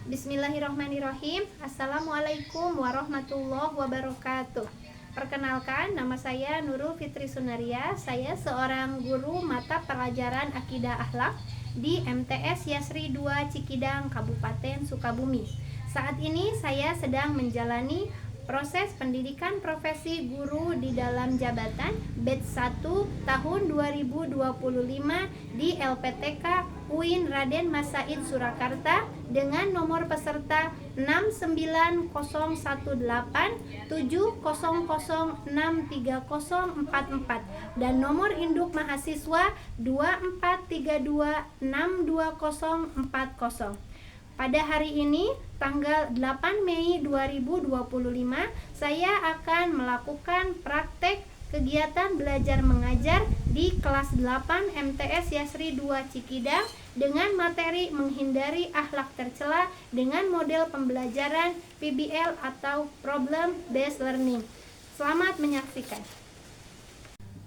Bismillahirrahmanirrahim. Assalamualaikum warahmatullahi wabarakatuh. Perkenalkan, nama saya Nurul Fitri Sunaria. Saya seorang guru mata pelajaran Akidah Akhlak di MTS Yasri 2 Cikidang, Kabupaten Sukabumi. Saat ini saya sedang menjalani proses pendidikan profesi guru di dalam jabatan batch 1 tahun 2025 di LPTK UIN Raden Mas Said Surakarta dengan nomor peserta 69187006344 dan nomor induk mahasiswa 2432624040. Pada hari ini, tanggal 8 Mei 2025, saya akan melakukan praktek kegiatan belajar mengajar di kelas 8 MTS Yasri 2 Cikidang dengan materi menghindari akhlak tercela dengan model pembelajaran PBL atau Problem Based Learning. Selamat menyaksikan.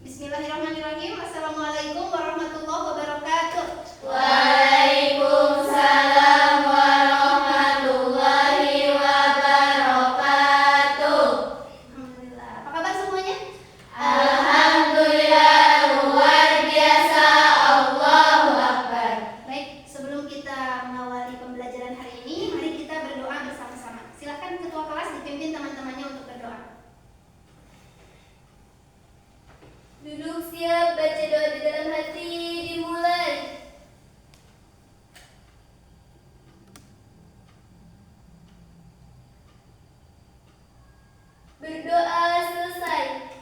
Bismillahirrahmanirrahim. Assalamualaikum warahmatullahi wabarakatuh. Waalaikumsalam warahmatullahi wabarakatuh. Alhamdulillah. Apa kabar semuanya? Alhamdulillah, luar biasa. Allahu Akbar. Baik, sebelum kita mengawali pembelajaran hari ini, mari kita berdoa bersama-sama. Silakan ketua kelas dipimpin teman-temannya untuk berdoa. Duduk siap, baca doa di dalam hati, dimulai. Berdoa selesai.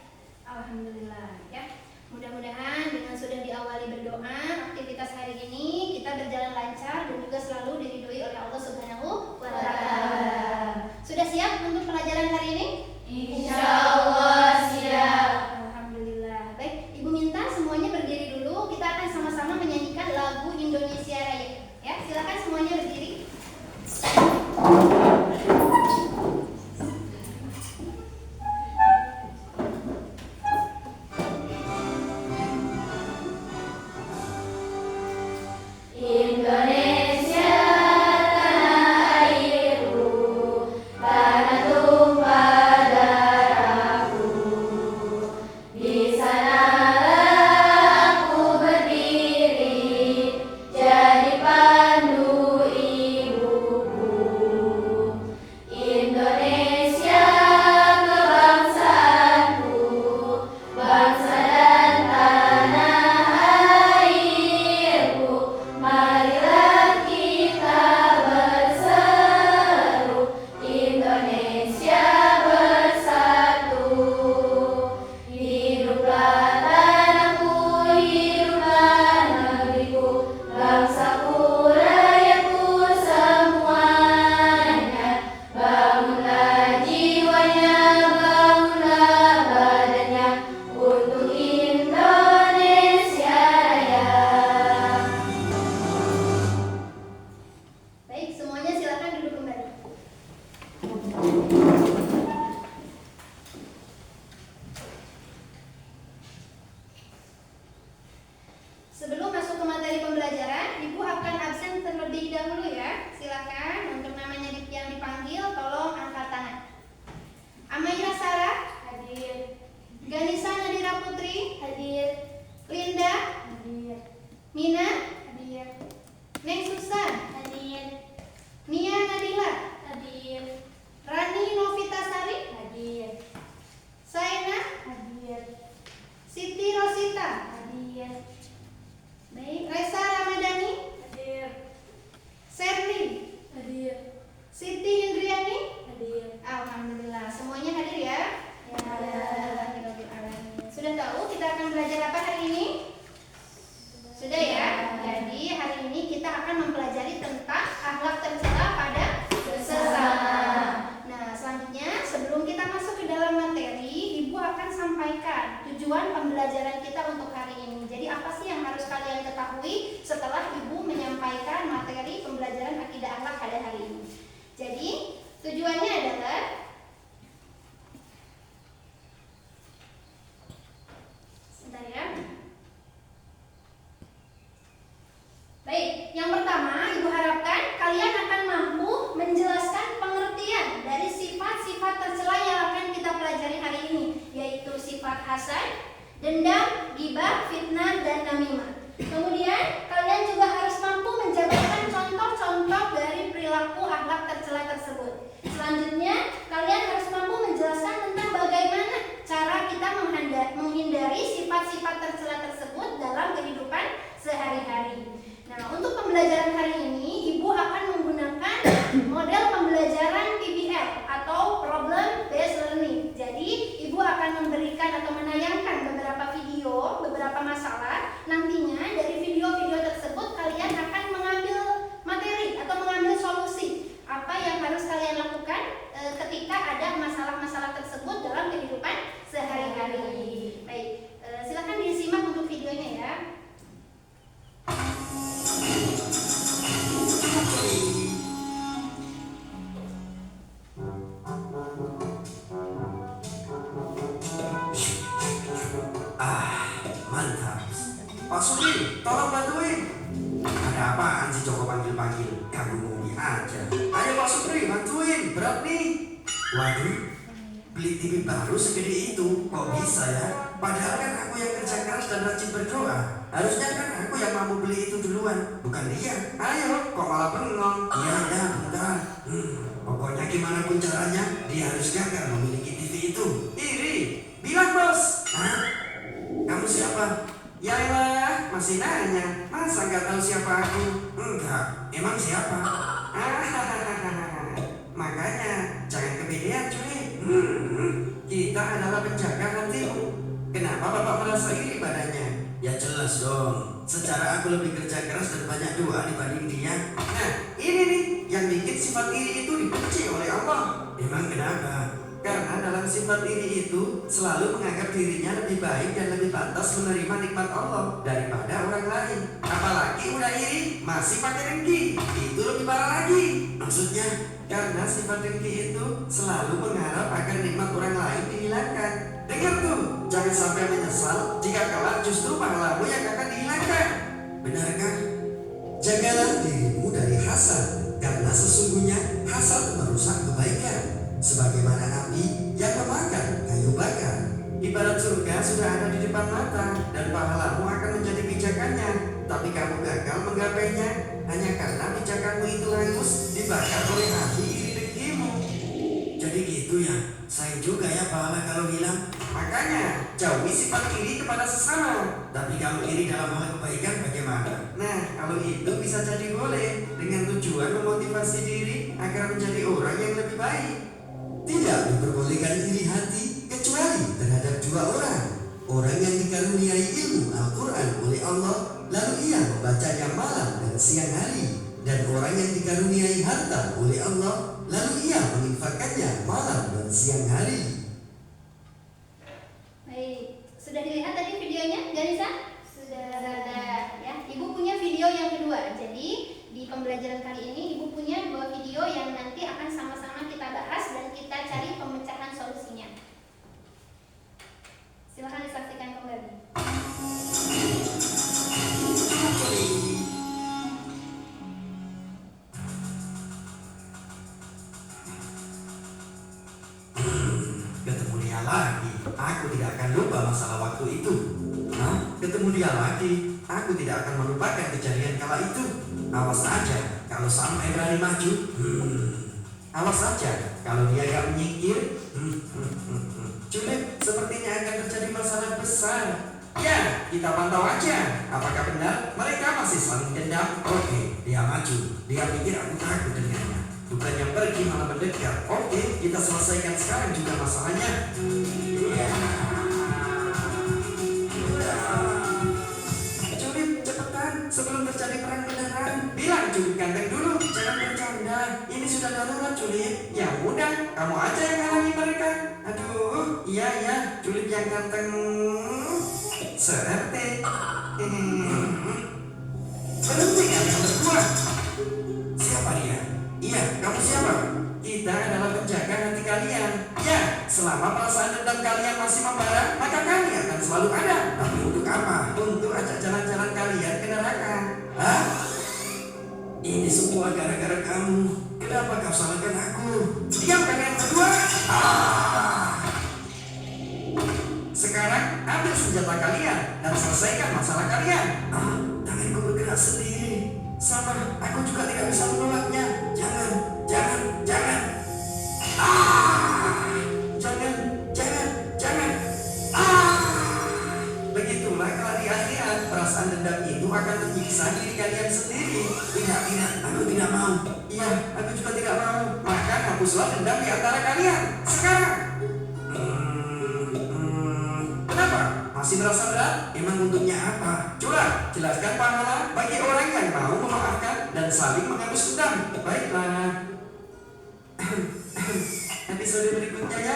Alhamdulillah ya. Mudah-mudahan dengan sudah diawali berdoa, aktivitas hari ini kita berjalan lancar dan juga selalu diridhoi oleh Allah Subhanahu wa taala. Sudah siap untuk pelajaran hari ini? Insyaallah siap. Alhamdulillah. Baik, Ibu minta semuanya berdiri dulu. Kita akan sama-sama menyanyikan lagu Indonesia Raya. Ya, silakan semuanya berdiri. Indonesia tanah airku, tanah tumpah darahku. Di sanalah aku berdiri, jadi pandu ibuku. Indonesia kebangsaanku, bangsa dan tanah airku. Marilah kita berseru, Indonesia bersatu. Hiduplah tanahku, hiduplah negeriku, bangsaku, rakyatku semuanya. Bangunlah jiwanya, bangunlah badannya untuk Indonesia Raya. Baik, semuanya silakan duduk kembali. Sebelum masuk ke materi pembelajaran, Ibu akan absen terlebih dahulu ya. Silakan untuk namanya yang dipanggil, tolong angkat tangan. Amaira Sarah, Hadir. Ganisa Nadira Putri, Hadir. Linda, Hadir. Mina, Hadir. Neng Susan, Hadir. Nia Nadila, Hadir. Rani Novitasari, Hadir. Saena, Hadir. Siti Rosita, Hadir. baik, Resa Ramadhani, Hadir. Serli, Hadir. Siti Indriani. Hadir. Alhamdulillah, semuanya hadir ya. Ya. Alhamdulillah. Sudah tahu kita akan belajar apa hari ini? Sudah ya. Jadi hari ini kita akan mempelajari tentang akhlak tercela pada sesama. Nah, selanjutnya sebelum kita masuk ke dalam materi, Ibu akan sampaikan tujuan pembelajaran kita untuk hari ini. Jadi apa sih yang harus kalian ketahui setelah Ibu menyampaikan materi pembelajaran akidah akhlak pada hari ini? Jadi tujuannya adalah sebentar ya. Baik, yang pertama Ibu harapkan kalian akan saja. Ayo Pak Supri, bantuin, berat nih. Waduh, beli TV baru segede itu, kok bisa ya? Padahal kan aku yang kerja keras dan rajin berdoa. Harusnya kan aku yang mau beli itu duluan, bukan dia. Ayo, kok malah bengong? Iya, ya, bentar. Pokoknya gimana pun caranya, dia harus gagal memiliki TV itu. Iri, bilang bos. Hah? Kamu siapa? Ya elah, masih nanya. Masa nggak tahu siapa aku? Enggak, emang siapa? Makanya, jangan kepedean cuy. Kita adalah penjaga hatimu. Kenapa Bapak merasa iri padanya? Ya jelas dong. Secara aku lebih kerja keras dan banyak doa dibanding dia. Nah, ini nih yang bikin sifat iri itu dibenci oleh Allah. Emang kenapa? Karena dalam sifat iri itu selalu menganggap dirinya lebih baik dan lebih pantas menerima nikmat Allah daripada orang lain. Apalagi udah iri masih pakai dengki, itu lebih parah lagi. Maksudnya, karena sifat dengki itu selalu mengharap agar nikmat orang lain dihilangkan. Dengar tuh, jangan sampai menyesal jika kelak justru pahlamu yang akan dihilangkan. Benarkah? Jagalah dirimu dari hasad, karena sesungguhnya hasad merusak kebaikan. Sebagaimana api yang memakan kayu bakar. Ibarat surga sudah ada di depan mata dan pahalamu akan menjadi pijakannya. Tapi kamu gagal menggapainya hanya karena pijakanmu itu hangus dibakar oleh api iri dengkimu. Jadi gitu ya, sayang juga ya pahala kalau hilang. Makanya jauhi sifat iri kepada sesama. Tapi kamu iri dalam hal kebaikan bagaimana? Nah, kalau itu bisa jadi boleh dengan tujuan memotivasi diri agar menjadi orang yang lebih baik. Tidak diperbolehkan iri hati kecuali terhadap dua orang. Orang yang dikaruniai ilmu Al-Quran oleh Allah, lalu ia membacanya malam dan siang hari. Dan orang yang dikaruniai harta oleh Allah, lalu ia menginfakkannya malam dan siang hari. Baik, sudah dilihat tadi videonya, Ganisa? Sudah. Ya, Ibu punya video yang kedua. Jadi di pembelajaran kali ini Ibu punya 2 video yang nanti akan sama-sama kita bahas dan kita cari pemecahan solusinya. Silahkan disaksikan kembali. Ketemu dia lagi. Aku tidak akan lupa masalah waktu itu. Ketemu dia lagi. Aku tidak akan melupakan kejadian kala itu. Awas aja kalau sampai berani maju. Awas saja kalau dia gak menyingkir. Julep, sepertinya akan terjadi masalah besar. Ya, kita pantau aja. Apakah benar mereka masih saling dendam? Oke, dia maju. Dia pikir aku takut dengannya. Bukannya pergi malah mendekat. Oke, kita selesaikan sekarang juga masalahnya. Julep, cepetan sebelum terjadi perang beneran. Bilang Julep ganteng dulu, jangan bercanda. Ini sudah darurat Julep. Ya udah, kamu aja yang halangi mereka. Aduh, iya, Julep yang ganteng. Serete. Berhenti kalian berdua. Siapa dia? Iya, kamu siapa? Kita adalah penjaga hati kalian. Ya, selama perasaan dendam kalian masih membara, maka kami akan selalu ada. Tapi untuk apa? Untuk ajak jalan-jalan kalian ke neraka. Hah? Ini semua gara-gara kamu. Kenapa kau salahkan aku? Diam kalian berdua. Sekarang ambil senjata kalian dan selesaikan masalah kalian. Tanganku bergerak sendiri. Sama, aku juga tidak bisa menolaknya. Jangan. Jangan. Begitulah kalau di akhirat perasaan dendam itu akan menyiksa diri kalian sendiri. Tidak, aku tidak mau. Iya, aku juga tidak mau. Maka hapuslah dendam di antara kalian sekarang. Kenapa? Masih merasa berat? Emang untungnya apa? Coba jelaskan pahala bagi orang yang mau memaafkan dan saling menghapus dendam. Baiklah. Episode berikutnya ya.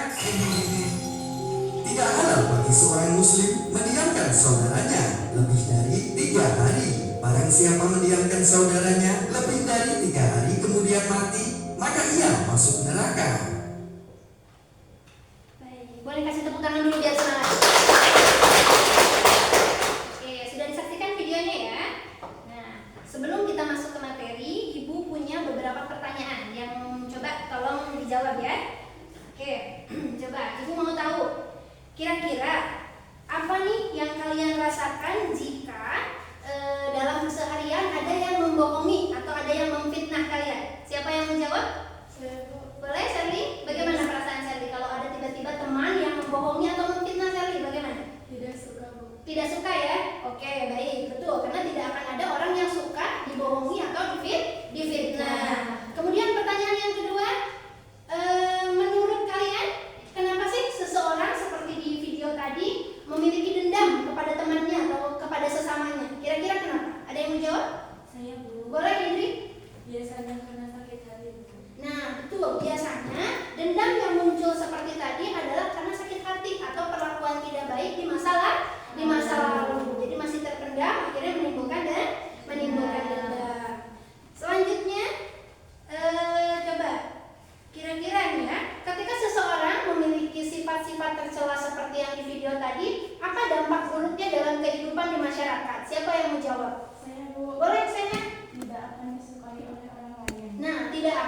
Tidak halal bagi seorang muslim mendiamkan saudaranya lebih dari 3 hari. Barang siapa mendiamkan saudaranya lebih dari 3 hari kemudian mati, maka ia masuk neraka. Baik, boleh kasih tepuk tangan dulu biar semangat. Oke, sudah disaksikan videonya ya. Nah, sebelum kita masuk ke materi, Ibu punya beberapa pertanyaan.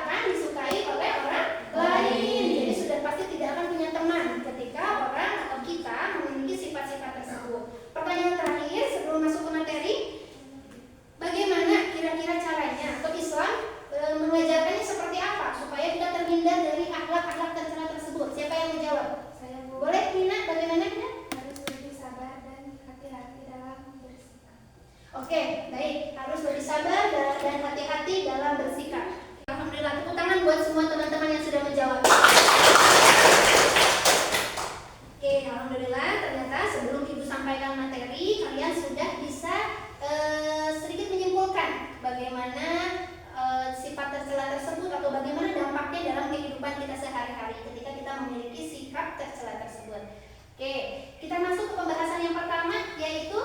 akan disukai oleh orang lain. Jadi sudah pasti tidak akan punya teman ketika orang atau kita memiliki sifat-sifat tersebut. Pertanyaan terakhir sebelum masuk ke materi, bagaimana kira-kira caranya atau Islam mengajarkannya seperti apa supaya kita terhindar dari akhlak-akhlak tercela tersebut? Siapa yang menjawab? Saya Boleh Nina, bagaimana Nina? harus lebih sabar dan hati-hati dalam bersikap. Oke, baik. Harus lebih sabar dan hati-hati dalam bersikap. Alhamdulillah, tepuk tangan buat semua teman-teman yang sudah menjawab. Oke, alhamdulillah. Ternyata sebelum Ibu sampaikan materi, kalian sudah bisa sedikit menyimpulkan bagaimana sifat tercela tersebut atau bagaimana dampaknya dalam kehidupan kita sehari-hari ketika kita memiliki sikap tercela tersebut. Oke, kita masuk ke pembahasan yang pertama, yaitu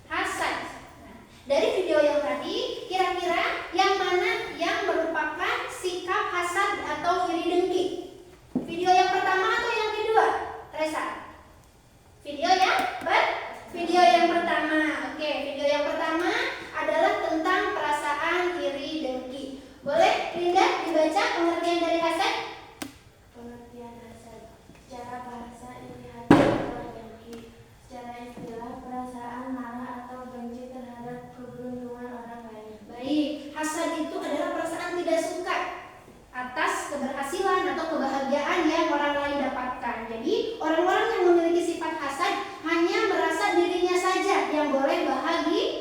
hasad. Nah, dari video yang tadi, kira-kira yang mana yang merupakan sikap hasad atau iri dengki? Video yang pertama atau yang kedua? Reza? Video yang pertama. Oke, video yang pertama adalah tentang perasaan iri dengki. Boleh Linda dibaca pengertian dari hasad? Pengertian hasad, secara bahasa iri hati atau dengki, secara istilah perasaan marah atau benci terhadap keberuntungan orang lain. Baik, hasad itu adalah perasaan tidak suka atas keberhasilan atau kebahagiaan yang orang lain dapatkan. Jadi, orang-orang yang memiliki sifat hasad hanya merasa dirinya saja yang boleh bahagia.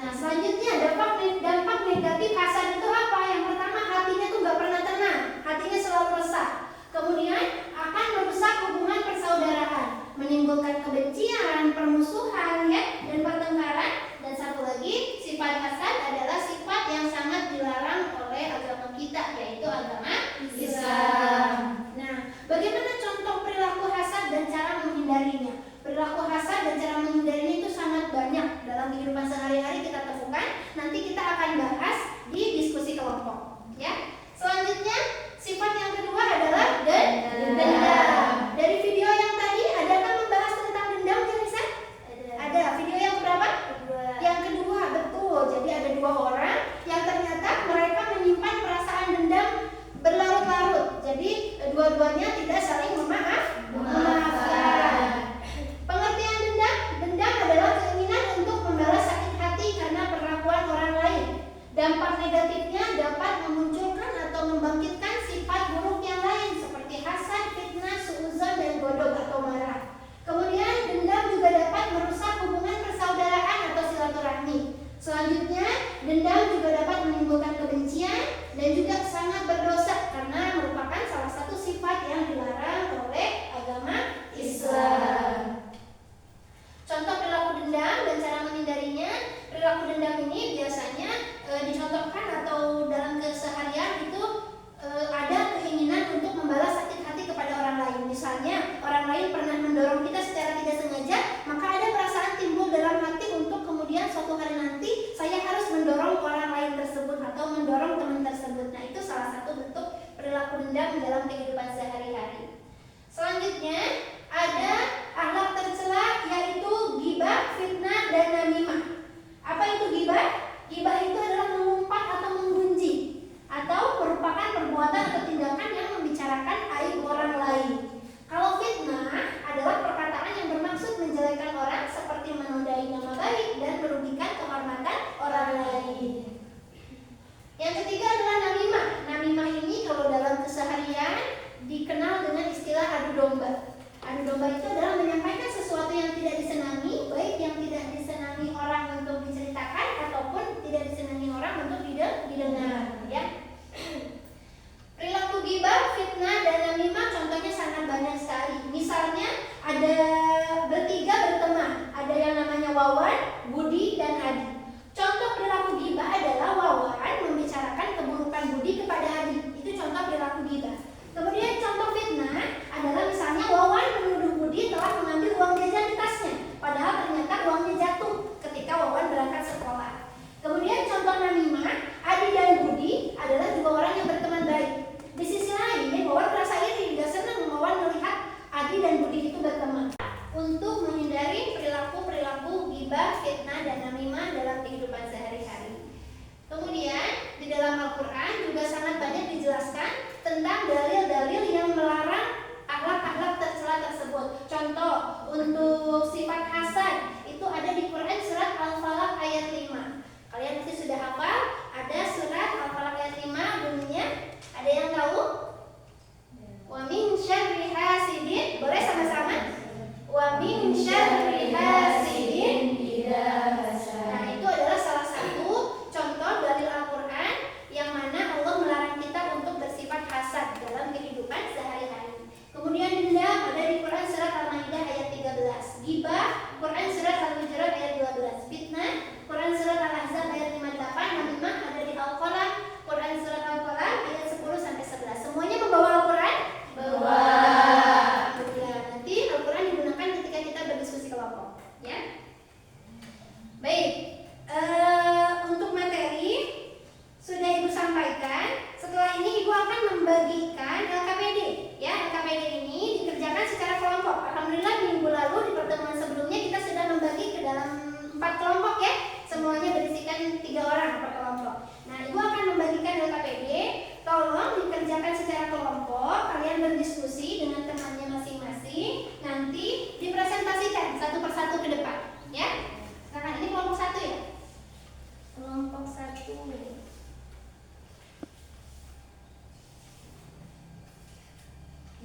Nah, selanjutnya dampak negatif hasad itu apa? Yang pertama, hatinya tuh nggak pernah tenang, hatinya selalu resah. Kemudian akan merusak hubungan persaudaraan, menimbulkan kebencian, permusuhan, ya, dan pertengkaran. Dan satu lagi, sifat hasad adalah sifat yang sangat dilarang oleh agama kita, yaitu agama Islam. Nah, bagaimana contoh perilaku hasad dan cara menghindarinya? Perilaku hasad dan cara menghindarinya itu sangat banyak dalam kehidupan sehari-hari kita temukan. Nanti kita akan bahas di diskusi kelompok, ya. Selanjutnya, sifat yang kedua adalah dendam. Dari video yang tadi, adakah membahas tentang dendam, Janisa? Ada. Video yang berapa? Yang kedua, betul. Jadi ada dua orang yang ternyata mereka menyimpan perasaan dendam berlarut-larut. Jadi dua-duanya tidak saling memaafkan. Pengertian dendam adalah keinginan untuk membalas sakit hati karena perlakuan orang lain. Dampak negatifnya dapat memunculkan atau membangkitkan sifat buruk yang lain seperti hasad, fitnah, suudzon, dan godok atau marah. Kemudian dendam juga dapat merusak hubungan persaudaraan atau silaturahmi. Selanjutnya, dendam juga dapat menimbulkan kebencian dan juga sangat berdosa karena merupakan salah satu sifat yang dilarang oleh agama Islam. Contoh perilaku dendam dan cara menghindarinya. Perilaku dendam ini biasanya dicontohkan atau dalam keseharian itu ada keinginan untuk membalas sakit hati kepada orang lain. Misalnya orang lain pernah mendorong kita secara tidak sengaja, maka ada perasaan timbul dalam hati untuk kemudian suatu hari nanti saya harus mendorong orang lain tersebut atau mendorong teman tersebut. Nah, itu salah satu bentuk perilaku dendam dalam kehidupan sehari-hari. Selanjutnya ada akhlak tercela, yaitu ghibah, fitnah, dan namimah. Apa itu ghibah? Ghibah itu adalah mengumpat atau menggunjing atau merupakan perbuatan atau tindakan yang membicarakan aib orang lain. Kalau fitnah adalah perkataan yang bermaksud menjelekkan orang seperti menodai nama baik dan merugikan kehormatan orang lain. Yang ketiga adalah namimah. Namimah ini kalau dalam keseharian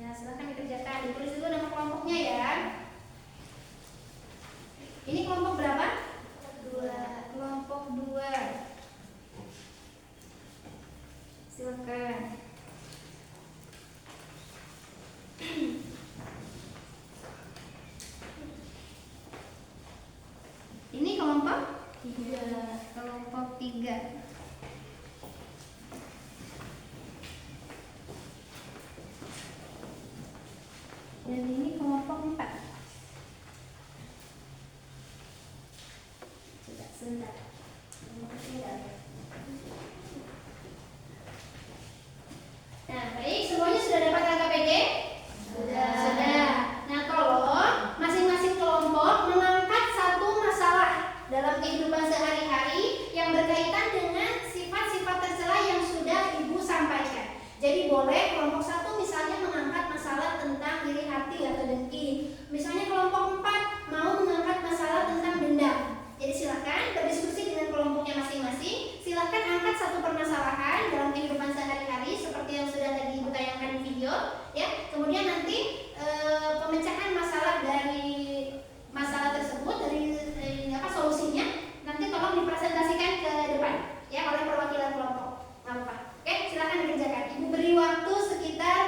Nah, silahkan dikerjakan. Ditulis dulu nama kelompoknya ya. Ini kelompok berapa? 2. Kelompok 2. Silakan. Ini kelompok 3. Kelompok 3. Dan ini kelompok 4. Sebentar. Nah, baik, semuanya sudah dapat KKPG? Sudah. Nah, tolong masing-masing kelompok mengangkat satu masalah dalam kehidupan sehari-hari yang berkaitan dengan sifat-sifat tercela yang sudah Ibu sampaikan. Jadi boleh kelompok 1 misalnya mengangkat masalah tentang iri hati atau dengki. Misalnya kelompok 4 mau mengangkat masalah tentang dendam. Jadi silakan berdiskusi dengan kelompoknya masing-masing. Silakan angkat satu permasalahan dalam kehidupan sehari-hari seperti yang sudah tadi Ibu tayangkan di video, ya. Kemudian nanti pemecahan masalah dari masalah tersebut dari solusinya nanti tolong dipresentasikan ke depan, ya, oleh perwakilan kelompok. Oke, silakan dikerjakan. Ibu beri waktu sekitar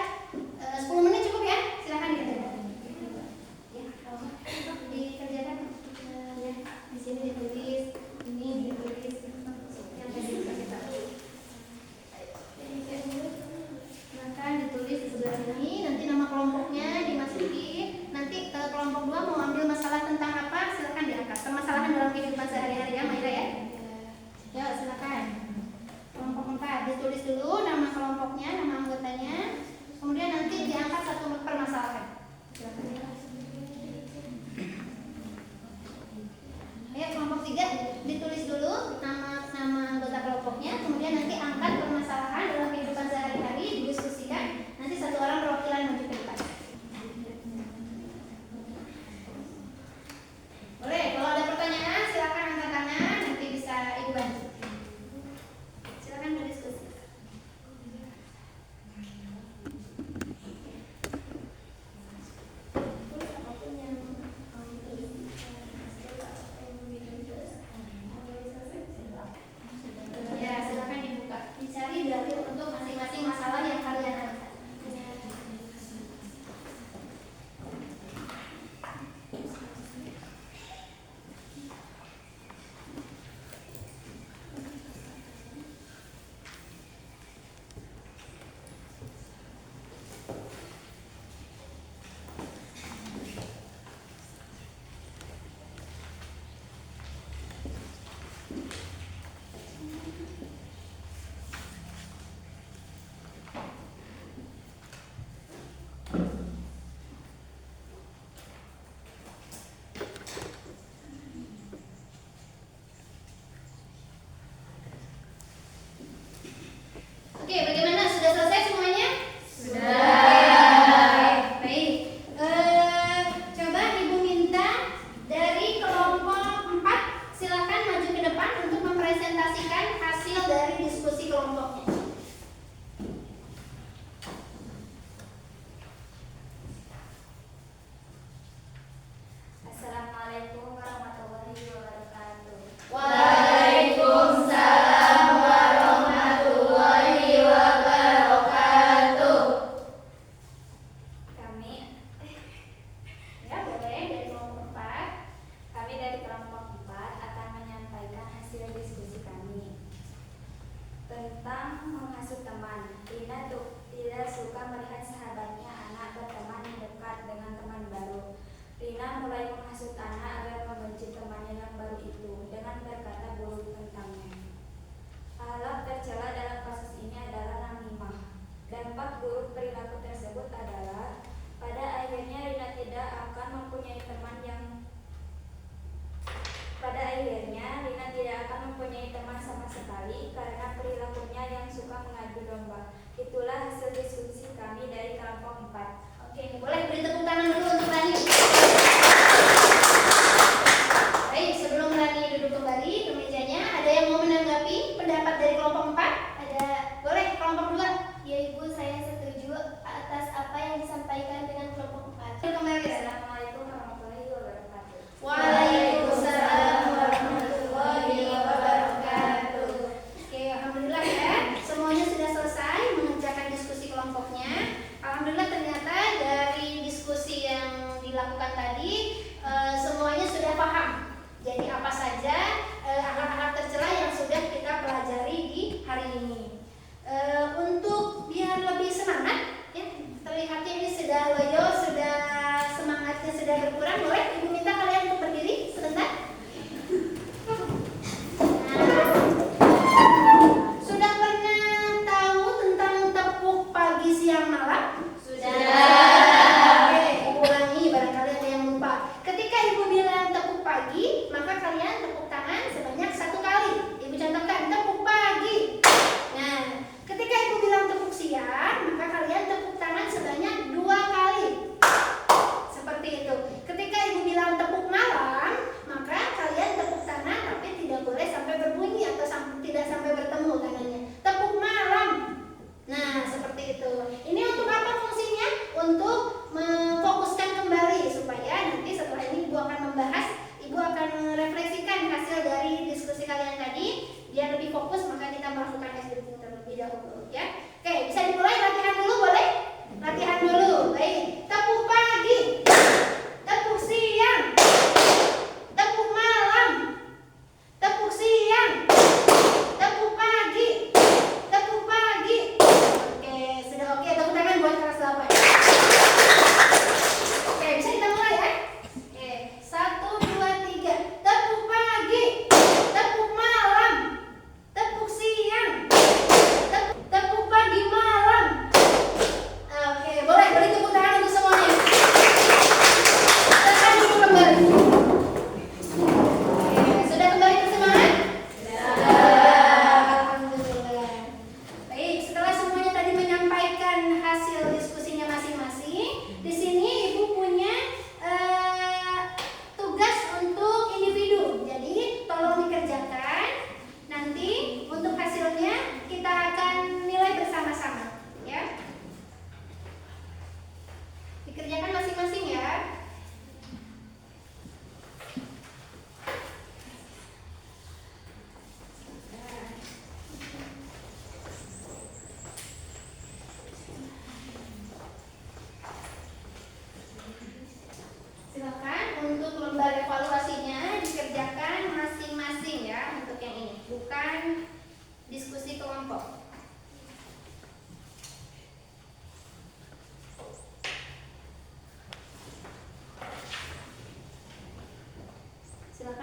10 menit cukup ya. Silakan dikerjakan. Ya, dikerjakan. Ya, di sini ditulis, ini ditulis. Yang tadi kita silakan ditulis di sebelah sini. Nanti nama kelompoknya dimasukin. Nanti kelompok 2 mau ambil masalah tentang apa? Silakan diangkat. Permasalahan dalam kehidupan sehari-hari ya, Maira ya. Ya, silakan. Kelompok 4 ditulis dulu nama kelompoknya, nama anggotanya. Kemudian nanti diangkat satu permasalahan. Silakan ya. Ayo kelompok 3 ditulis dulu nama anggota kelompoknya, kemudian nanti angkat permasalahan dalam kehidupan sehari-hari, didiskusikan. Nanti satu orang perwakilan maju ke depan. Boleh, kalau ada pertanyaan silakan angkat tangan.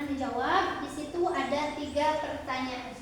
menjawab. Di situ ada 3 pertanyaan.